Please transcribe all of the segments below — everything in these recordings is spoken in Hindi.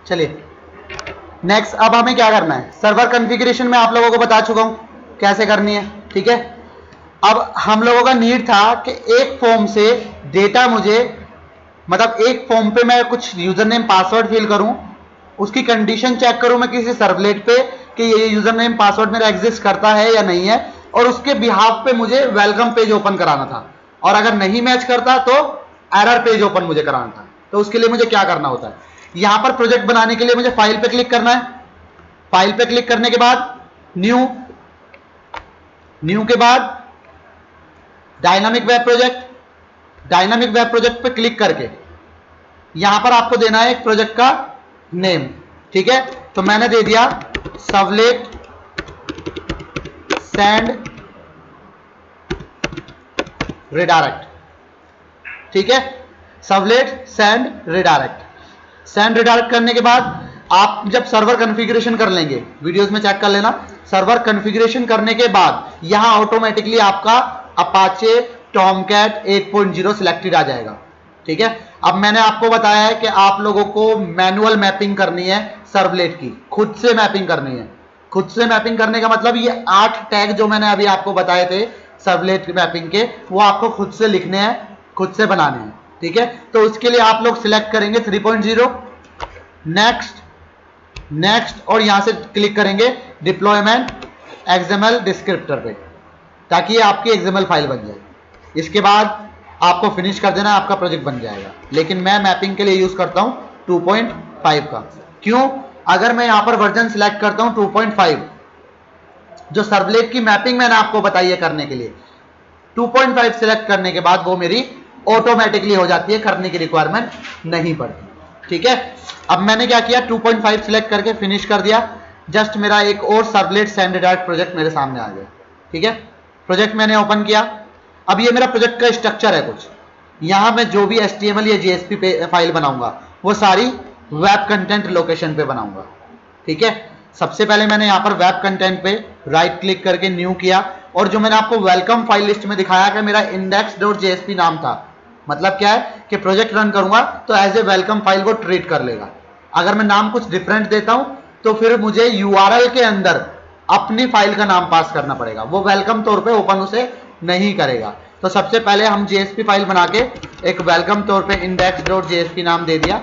चलिए नेक्स्ट, अब हमें क्या करना है, सर्वर कॉन्फ़िगरेशन में आप लोगों को बता चुका हूं कैसे करनी है, ठीक है। अब हम लोगों का नीड था कि एक फॉर्म से डेटा मुझे, मतलब एक फॉर्म पे मैं कुछ यूजर नेम पासवर्ड फिल करूं, उसकी कंडीशन चेक करूं मैं किसी सर्वलेट पे कि ये यूजर नेम पासवर्ड मेरा एग्जिस्ट करता है या नहीं है, और उसके बिहाफ पे मुझे वेलकम पेज ओपन कराना था, और अगर नहीं मैच करता तो एरर पेज ओपन मुझे कराना था। तो उसके लिए मुझे क्या करना होता है, यहां पर प्रोजेक्ट बनाने के लिए मुझे फाइल पे क्लिक करना है। फाइल पे क्लिक करने के बाद न्यू, न्यू के बाद dynamic web project, dynamic web project पे क्लिक करके यहां पर आपको देना है एक प्रोजेक्ट का नेम, ठीक है। तो मैंने दे दिया सर्वलेट सेंड रिडायरेक्ट, ठीक है, servlet send redirect. Send redirect करने के बाद आप जब सर्वर कॉन्फ़िगरेशन कर लेंगे, वीडियोस में चेक कर लेना, सर्वर कॉन्फ़िगरेशन करने के बाद यहां ऑटोमेटिकली आपका अपाचे टॉमकैट 8.0 सिलेक्टेड आ जाएगा, ठीक है। अब मैंने आपको बताया है कि आप लोगों को मैनुअल मैपिंग करनी है सर्वलेट की, खुद से मैपिंग करनी है। खुद से मैपिंग करने का मतलब ये 8 टैग जो मैंने अभी आपको बताए थे सर्वलेट मैपिंग के, वो आपको खुद से लिखने हैं, खुद से बनाने हैं, ठीक है। तो उसके लिए आप लोग सिलेक्ट करेंगे 3.0, नेक्स्ट, नेक्स्ट, और यहां से क्लिक करेंगे डिप्लॉयमेंट एक्सएमएल डिस्क्रिप्टर पे, ताकि ये आपकी एक्सएमएल फाइल बन जाए। इसके बाद आपको फिनिश कर देना, आपका प्रोजेक्ट बन जाएगा। लेकिन मैं मैपिंग के लिए यूज करता हूं 2.5 का। क्यों? अगर मैं यहां पर वर्जन सिलेक्ट करता हूं 2.5, जो सर्वलेट की मैपिंग मैंने आपको बताई है करने के लिए, 2.5 सिलेक्ट करने के बाद वो मेरी ऑटोमेटिकली हो जाती है, करने की रिक्वायरमेंट नहीं पड़ती, ठीक है। अब मैंने क्या किया, 2.5 सिलेक्ट करके फिनिश कर दिया। जस्ट मेरा एक और सर्वलेट सेंड रिडायरेक्ट प्रोजेक्ट मेरे सामने आ गया, ठीक है। प्रोजेक्ट मैंने ओपन किया। अब ये मेरा प्रोजेक्ट का स्ट्रक्चर है कुछ, यहां मैं जो भी HTML या JSP फाइल बनाऊंगा वो सारी वेब कंटेंट लोकेशन पे बनाऊंगा, ठीक है। सबसे पहले मैंने यहां पर वेब कंटेंट पे राइट क्लिक करके न्यू किया, और जो मैंने आपको वेलकम फाइल लिस्ट में दिखाया कि मेरा index.jsp नाम था, मतलब क्या है कि प्रोजेक्ट रन करूंगा तो एज ए वेलकम फाइल को ट्रीट कर लेगा। अगर मैं नाम कुछ डिफरेंट देता हूं तो फिर मुझे URL के अंदर अपनी फाइल का नाम पास करना पड़ेगा, वो वेलकम तौर पे ओपन उसे नहीं करेगा। तो सबसे पहले हम JSP फाइल बना के एक वेलकम तौर पे index.jsp नाम दे दिया,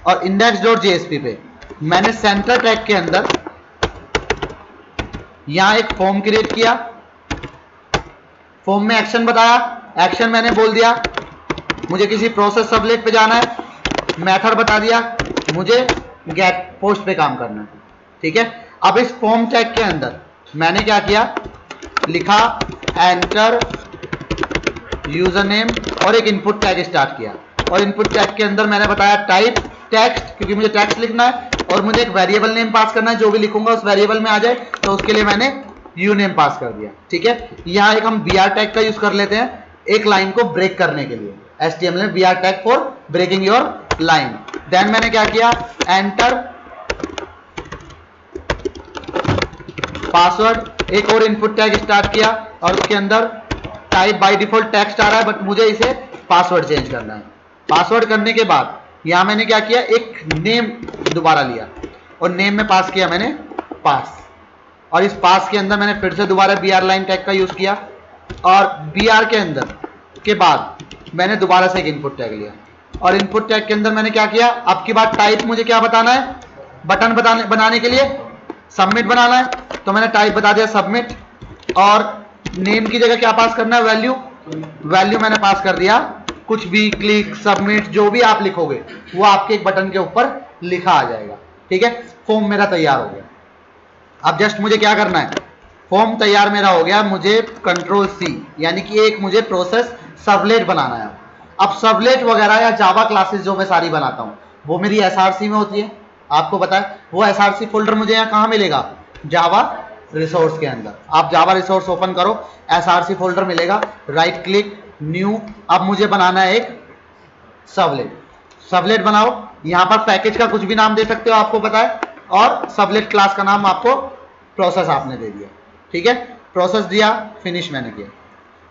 और index.jsp पे मैंने सेंटर टैग के अंदर यहां एक फॉर्म क्रिएट किया। फॉर्म में एक्शन बताया, एक्शन मैंने बोल दिया मुझे किसी प्रोसेस सर्वलेट पे जाना है, मेथड बता दिया मुझे गेट पोस्ट पे काम करना है, ठीक है। अब इस फॉर्म टैग के अंदर मैंने क्या किया, लिखा एंटर यूजर नेम और एक इनपुट टैग स्टार्ट किया, और इनपुट टैग के अंदर मैंने बताया टाइप टेक्स्ट, क्योंकि मुझे टेक्स्ट लिखना है और मुझे एक वेरिएबल नेम पास करना है, जो भी लिखूंगा उस वेरिएबल में आ जाए, तो उसके लिए मैंने यू नेम पास कर दिया, ठीक है। यहां एक हम br टैग का यूज कर लेते हैं एक लाइन को ब्रेक करने के लिए, HTML में br tag for breaking your line. Then मैंने क्या किया, एंटर पासवर्ड, एक और इनपुट टैग स्टार्ट किया, और उसके अंदर टाइप बाय डिफॉल्ट टेक्स्ट आ रहा है, बट मुझे इसे पासवर्ड चेंज करना है। पासवर्ड करने के बाद यहां मैंने क्या किया, एक नेम दोबारा लिया और नेम में पास किया मैंने पास, और इस पास के अंदर मैंने फिर से दोबारा br लाइन टैग का यूज किया, और br के अंदर के बाद मैंने दोबारा से एक इनपुट टैग लिया, और इनपुट टैग के अंदर मैंने क्या किया, अब की बात टाइप मुझे क्या बताना है, बटन बनाने के लिए सबमिट बनाना है, तो मैंने टाइप बता दिया सबमिट, और नेम की जगह क्या पास करना है, वैल्यू, वैल्यू मैंने पास कर दिया कुछ भी, क्लिक सबमिट जो भी आप लिखोगे वो आपके एक बटन के ऊपर लिखा आ जाएगा, ठीक है। फॉर्म मेरा तैयार हो गया। अब जस्ट मुझे क्या करना है, फॉर्म तैयार मेरा हो गया, मुझे कंट्रोल C यानी कि एक मुझे प्रोसेस सर्वलेट बनाना है। अब सर्वलेट वगैरह या जावा क्लासेस जो मैं सारी बनाता हूं वो मेरी SRC में होती है, आपको पता है। वो SRC फोल्डर मुझे यहाँ कहाँ मिलेगा, जावा रिसोर्स के अंदर। आप जावा रिसोर्स ओपन करो, SRC फोल्डर मिलेगा, राइट क्लिक न्यू। अब मुझे बनाना है एक सर्वलेट, सर्वलेट बनाओ, यहाँ पर पैकेज का कुछ भी नाम दे सकते हो, आपको पता है, और सर्वलेट क्लास का नाम आपको प्रोसेस आपने दे दिया, ठीक है। प्रोसेस दिया, फिनिश मैंने किया,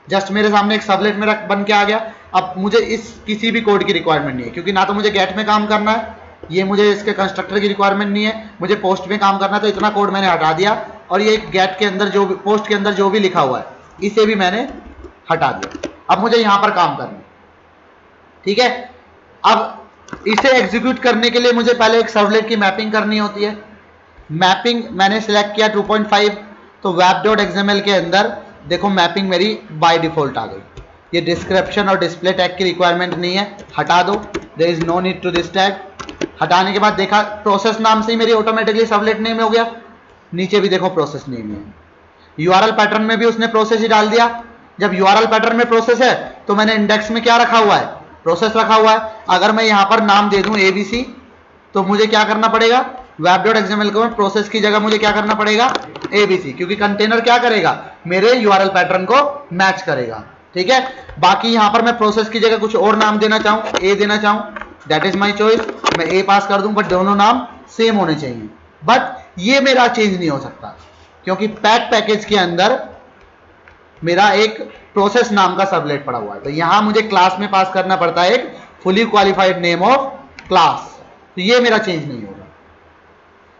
जस्ट मेरे सामने एक सर्वलेट मेरा बन के आ गया। अब मुझे इस किसी भी कोड की रिक्वायरमेंट नहीं है, क्योंकि ना तो मुझे गेट में काम करना है, ये मुझे इसके कंस्ट्रक्टर की रिक्वायरमेंट नहीं है, मुझे पोस्ट में काम करना है, तो इतना कोड मैंने हटा दिया। और ये गेट के अंदर जो भी, पोस्ट के अंदर जो भी लिखा हुआ है इसे भी मैंने हटा दिया। अब मुझे यहां पर काम करना है, ठीक है। अब इसे एग्जीक्यूट करने के लिए मुझे पहले एक सर्वलेट की मैपिंग करनी होती है। मैपिंग मैंने सिलेक्ट किया 2.5, तो web.xml के अंदर देखो मैपिंग मेरी बाय डिफॉल्ट आ गई। ये डिस्क्रिप्शन और डिस्प्ले टैग की रिक्वायरमेंट नहीं है, हटा दो, there is no need to this tag. हटाने के बाद देखा प्रोसेस नाम से ही मेरी ऑटोमेटिकली सर्वलेट नेम हो गया। नीचे भी देखो प्रोसेस नेम है। यूआरएल पैटर्न में भी उसने प्रोसेस ही डाल दिया। जब यूआरएल पैटर्न में प्रोसेस है तो मैंने इंडेक्स में क्या रखा हुआ है, प्रोसेस रखा हुआ है। अगर मैं यहां पर नाम दे दूं एबीसी, तो मुझे क्या करना पड़ेगा, web.xml को प्रोसेस की जगह मुझे क्या करना पड़ेगा, एबीसी, क्योंकि कंटेनर क्या करेगा, मेरे यूआरएल पैटर्न को मैच करेगा, ठीक है। बाकी यहां पर मैं प्रोसेस की जगह कुछ और नाम देना चाहूं, ए देना चाहूं, दैट इज माई चॉइस, मैं ए पास कर दूं, बट दोनों नाम सेम होने चाहिए। बट ये मेरा चेंज नहीं हो सकता, क्योंकि पैकेज के अंदर मेरा एक प्रोसेस नाम का सबलेट पड़ा हुआ है। तो यहां मुझे क्लास में पास करना पड़ता है एक fully qualified name of class, तो ये मेरा चेंज नहीं होगा।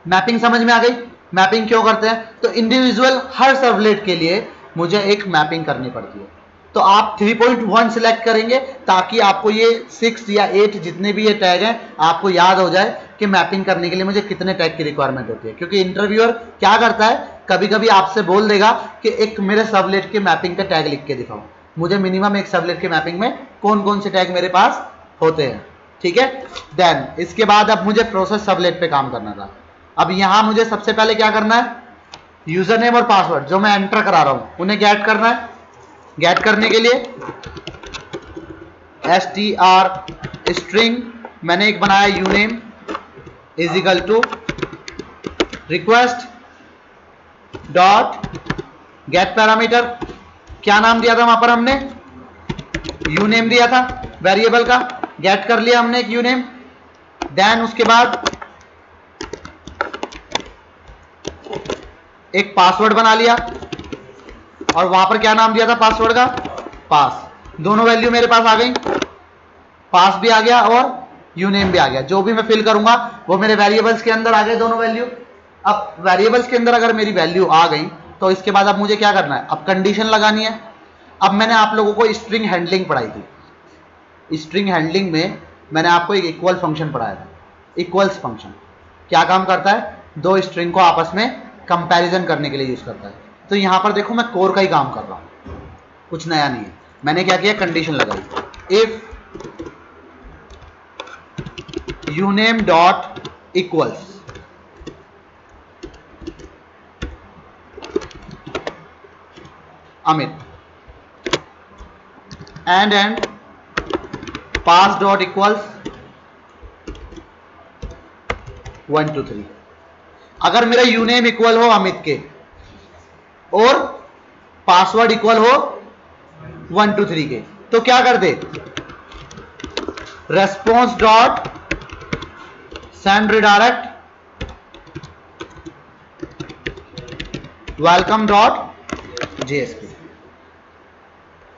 मैपिंग समझ में आ गई। मैपिंग क्यों करते हैं, तो इंडिविजुअल हर सर्वलेट के लिए मुझे एक मैपिंग करनी पड़ती है। तो आप 3.1 सिलेक्ट करेंगे ताकि आपको ये 6 या 8 जितने भी ये टैग हैं आपको याद हो जाए कि मैपिंग करने के लिए मुझे कितने टैग की रिक्वायरमेंट होती है। क्योंकि इंटरव्यूअर क्या करता है, कभी कभी आपसे बोल देगा कि एक मेरे सबलेट के मैपिंग का टैग लिख के दिखाओ। मुझे मिनिमम एक सबलेट के मैपिंग में कौन कौन से टैग मेरे पास होते हैं, ठीक है। देन इसके बाद अब मुझे प्रोसेस सबलेट पे काम करना था। अब यहां मुझे सबसे पहले क्या करना है, यूजर नेम और पासवर्ड जो मैं एंटर करा रहा हूं उन्हें गेट करना है। गेट करने के लिए str स्ट्रिंग मैंने एक बनाया uname is equal to request dot get parameter. क्या नाम दिया था वहां पर हमने, यूनेम दिया था वेरिएबल का। गेट कर लिया हमने एक यूनेम। देन उसके बाद एक पासवर्ड बना लिया और वहां पर क्या नाम दिया था पासवर्ड का, पास। दोनों वैल्यू मेरे पास आ गई, पास भी आ गया और यूनेम भी आ गया। जो भी मैं फिल करूंगा वो मेरे वेरिएबल्स के अंदर आ गए दोनों वैल्यू। अब वेरिएबल्स के अंदर अगर मेरी वैल्यू आ गई तो इसके बाद अब मुझे क्या करना है, अब कंडीशन लगानी है। अब मैंने आप लोगों को स्ट्रिंग हैंडलिंग पढ़ाई थी। स्ट्रिंग हैंडलिंग में मैंने आपको एक इक्वल फंक्शन पढ़ाया था। इक्वल्स फंक्शन क्या काम करता है, दो स्ट्रिंग को आपस में कंपैरिजन करने के लिए यूज करता है। तो यहां पर देखो मैं कोर का ही काम कर रहा हूं, कुछ नया नहीं है। मैंने क्या किया, कंडीशन लगाई, if uname dot equals Amit and pass dot equals 1 2 3। अगर मेरा यूनेम इक्वल हो अमित के और पासवर्ड इक्वल हो 1 2 3 के, तो क्या कर दे, response dot send redirect welcome dot JSP.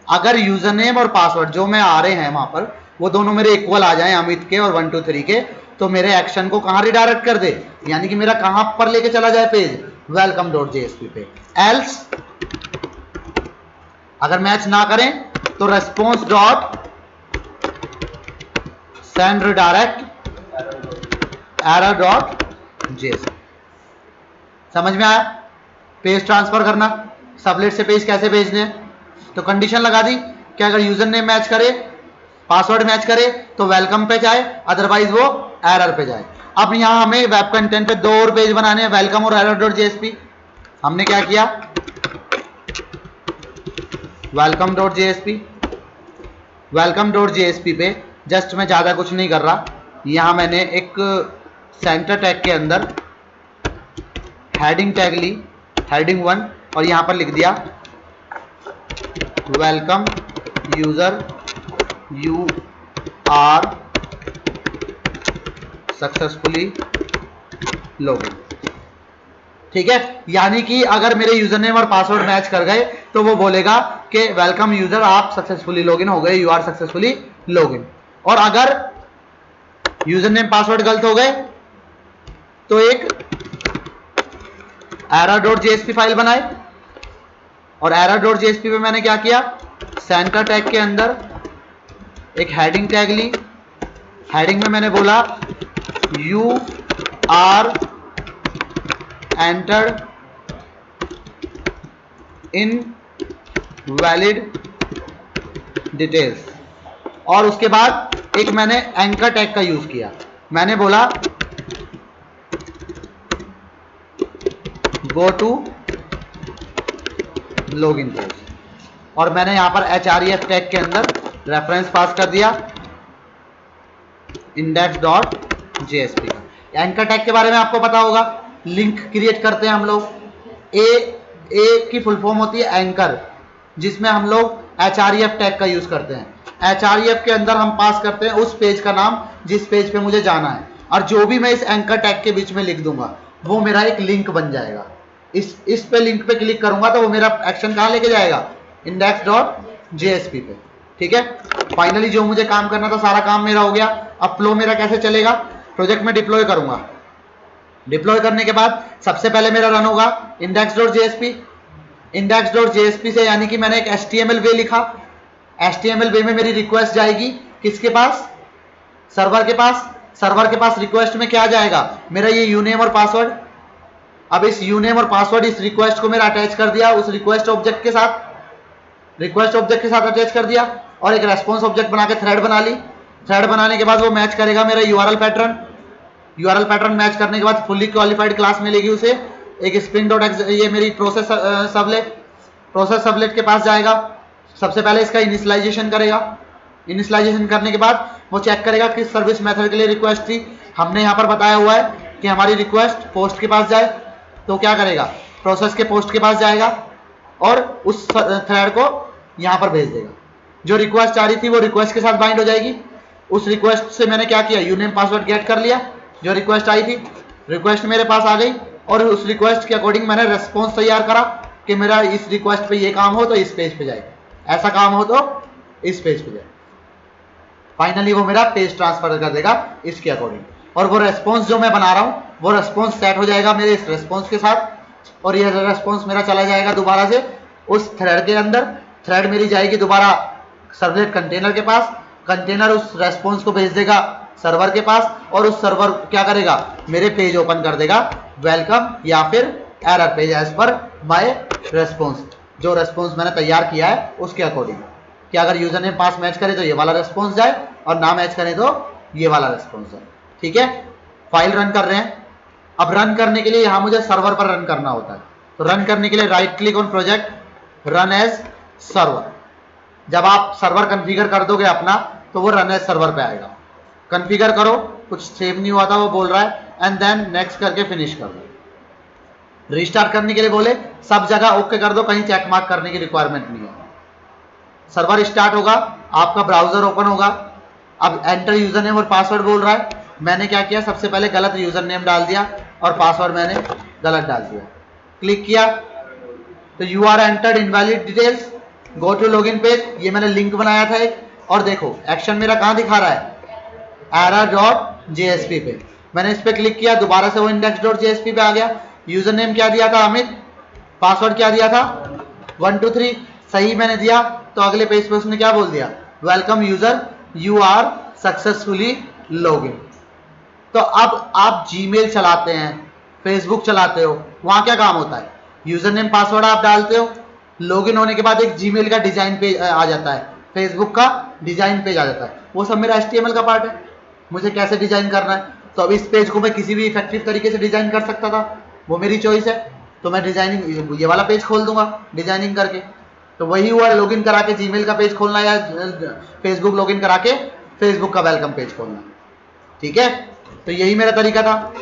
अगर यूजर नेम और पासवर्ड जो मैं आ रहे हैं वहां पर वो दोनों मेरे इक्वल आ जाएं अमित के और 1 2 3 के, तो मेरे एक्शन को कहां रिडायरेक्ट कर दे, यानी कि मेरा कहां पर लेके चला जाए पेज, वेलकम डॉट जेएसपी पे। एल्स अगर मैच ना करें तो response dot send redirect error dot JSP. समझ में आया, पेज ट्रांसफर करना, सबलेट से पेज कैसे भेजने हैं। तो कंडीशन लगा दी कि अगर यूजर नेम मैच करे, पासवर्ड मैच करे तो वेलकम पे जाए, अदरवाइज वो एरर पे जाए। अब यहां हमें वेब कंटेंट पे दो और पेज बनाने हैं, वेलकम और एरर डॉट जेएसपी। हमने क्या किया, welcome dot JSP, welcome dot JSP पे जस्ट मैं ज्यादा कुछ नहीं कर रहा, यहां मैंने एक सेंटर टैग के अंदर हेडिंग टैग ली, हेडिंग 1, और यहां पर लिख दिया welcome user you are successfully login. ठीक है, यानी कि अगर मेरे यूजर नेम और पासवर्ड मैच कर गए तो वो बोलेगा कि वेलकम यूजर, आप सक्सेसफुली लॉगिन हो गए, यू आर सक्सेसफुली लॉगिन। और अगर यूजर नेम पासवर्ड गलत हो गए तो एक error.jsp फाइल बनाए, और error.jsp पे मैंने क्या किया, सेंटर टैग के अंदर एक हेडिंग टैग ली। हेडिंग में मैंने बोला you are entered invalid details, और उसके बाद एक मैंने एंकर टैग का यूज किया। मैंने बोला गो टू लॉगिन पेज, और मैंने यहां पर href टैग के अंदर रेफरेंस पास कर दिया index.jsp का। एंकर टैग के बारे में आपको पता होगा, लिंक क्रिएट करते हैं हम लोग। ए की फुल फॉर्म होती है एंकर, जिसमें हम लोग href टैग का यूज करते हैं। href के अंदर हम पास करते हैं उस पेज का नाम जिस पेज पे मुझे जाना है, और जो भी मैं इस एंकर टैग के बीच में लिख दूंगा वो मेरा एक लिंक बन जाएगा। इस पे लिंक पे क्लिक करूंगा तो वो मेरा एक्शन कहां लेके जाएगा, index.jsp पे। ठीक है, फाइनली जो मुझे काम करना था सारा काम मेरा हो गया। अब फ्लो मेरा कैसे चलेगा, प्रोजेक्ट में डिप्लॉय करूंगा। डिप्लॉय करने के बाद सबसे पहले मेरा रन होगा index.jsp। index.jsp से यानी कि मैंने एक HTML वे लिखा, HTML वे में मेरी रिक्वेस्ट जाएगी किसके पास, सर्वर के पास। सर्वर के पास रिक्वेस्ट में क्या जाएगा, मेरा ये यूनेम और पासवर्ड। अब इस यूनेम और पासवर्ड इस रिक्वेस्ट को मेरा अटैच कर दिया उस रिक्वेस्ट ऑब्जेक्ट के साथ, रिक्वेस्ट ऑब्जेक्ट के साथ अटैच कर दिया, और एक रेस्पॉन्स ऑब्जेक्ट बना के थ्रेड बना ली। थ्रेड बनाने के बाद वो मैच करेगा मेरा URL pattern. URL pattern match करने के बाद फुल्ली क्वालिफाइड क्लास मिलेगी उसे, एक स्प्रिंग डॉट ये मेरी प्रोसेस सबलेट के पास जाएगा। सबसे पहले इसका इनिशियलाइजेशन करेगा। इनिशियलाइजेशन करने के बाद वो चेक करेगा किस सर्विस मेथड के लिए रिक्वेस्ट थी। हमने यहाँ पर बताया हुआ है कि हमारी रिक्वेस्ट पोस्ट के पास जाए, तो क्या करेगा, प्रोसेस के पोस्ट के पास जाएगा और उस थ्रेड को यहाँ पर भेज देगा। जो रिक्वेस्ट आ रही थी वो रिक्वेस्ट के साथ बाइंड हो जाएगी। उस रिक्वेस्ट से मैंने क्या किया, यूनेम पासवर्ड गेट कर लिया। जो रिक्वेस्ट आई थी, रिक्वेस्ट मेरे पास आ गई, और उस रिक्वेस्ट के अकॉर्डिंग मैंने रेस्पॉन्स तैयार करा कि मेरा इस रिक्वेस्ट पे ये काम हो तो इस पेज पे जाए, ऐसा काम हो तो इस पेज पे जाए। फाइनली वो मेरा पेज ट्रांसफर कर देगा इसके अकॉर्डिंग, और वो रेस्पॉन्स जो मैं बना रहा हूँ वो रेस्पॉन्स सेट हो जाएगा मेरे इस रेस्पॉन्स के साथ, और ये रेस्पॉन्स मेरा चला जाएगा दोबारा से उस थ्रेड के अंदर। थ्रेड मेरी जाएगी दोबारा सर्वलेट कंटेनर के पास, कंटेनर उस रेस्पॉन्स को भेज देगा सर्वर के पास, और उस सर्वर क्या करेगा, मेरे पेज ओपन कर देगा वेलकम या फिर error page as per my response. जो रेस्पॉन्स मैंने तैयार किया है उसके अकॉर्डिंग, कि अगर यूजर नेम पास मैच करे तो ये वाला रेस्पॉन्स जाए, और ना मैच करे तो ये वाला रेस्पॉन्स जाए। ठीक है, फाइल रन कर रहे हैं। अब रन करने के लिए यहाँ मुझे सर्वर पर रन करना होता है, तो रन करने के लिए right click on project, run as server. जब आप सर्वर कॉन्फ़िगर कर दोगे अपना तो वो रन एज सर्वर पे आएगा। कॉन्फ़िगर करो, कुछ सेव नहीं हुआ था वो बोल रहा है, एंड देन नेक्स्ट करके फिनिश कर दो। रिस्टार्ट करने के लिए बोले सब जगह ओके कर दो, कहीं चेक मार्क करने की रिक्वायरमेंट नहीं है। सर्वर स्टार्ट होगा, आपका ब्राउजर ओपन होगा। अब एंटर यूजर नेम और पासवर्ड बोल रहा है। मैंने क्या किया, सबसे पहले गलत यूजर नेम डाल दिया और पासवर्ड मैंने गलत डाल दिया। क्लिक किया तो you are entered invalid details, go to login page, ये मैंने लिंक बनाया था एक, और देखो एक्शन मेरा कहाँ दिखा रहा है, error.jsp पे। मैंने इस पे क्लिक किया, दोबारा से वो index.jsp पे आ गया। यूजर नेम क्या दिया था अमित, पासवर्ड क्या दिया था 1 2 3, सही मैंने दिया, तो अगले पेज पे उसने क्या बोल दिया, welcome user you are successfully login. तो अब आप जीमेल चलाते हैं, फेसबुक चलाते हो, वहां क्या काम होता है, यूजर नेम पासवर्ड आप डालते हो, लॉगिन होने के बाद एक जीमेल का डिजाइन पेज आ जाता है, फेसबुक का डिजाइन पेज आ जाता है। वो सब मेरा HTML का पार्ट है, मुझे कैसे डिजाइन करना है। तो अब इस पेज को मैं किसी भी इफेक्टिव तरीके से डिजाइन कर सकता था, वो मेरी चॉइस है। तो मैं डिजाइनिंग ये वाला पेज खोल दूंगा डिजाइनिंग करके। तो वही हुआ, लॉगिन करा के जीमेल का पेज खोलना या फेसबुक लॉगिन करा के फेसबुक का वेलकम पेज खोलना। ठीक है, तो यही मेरा तरीका था।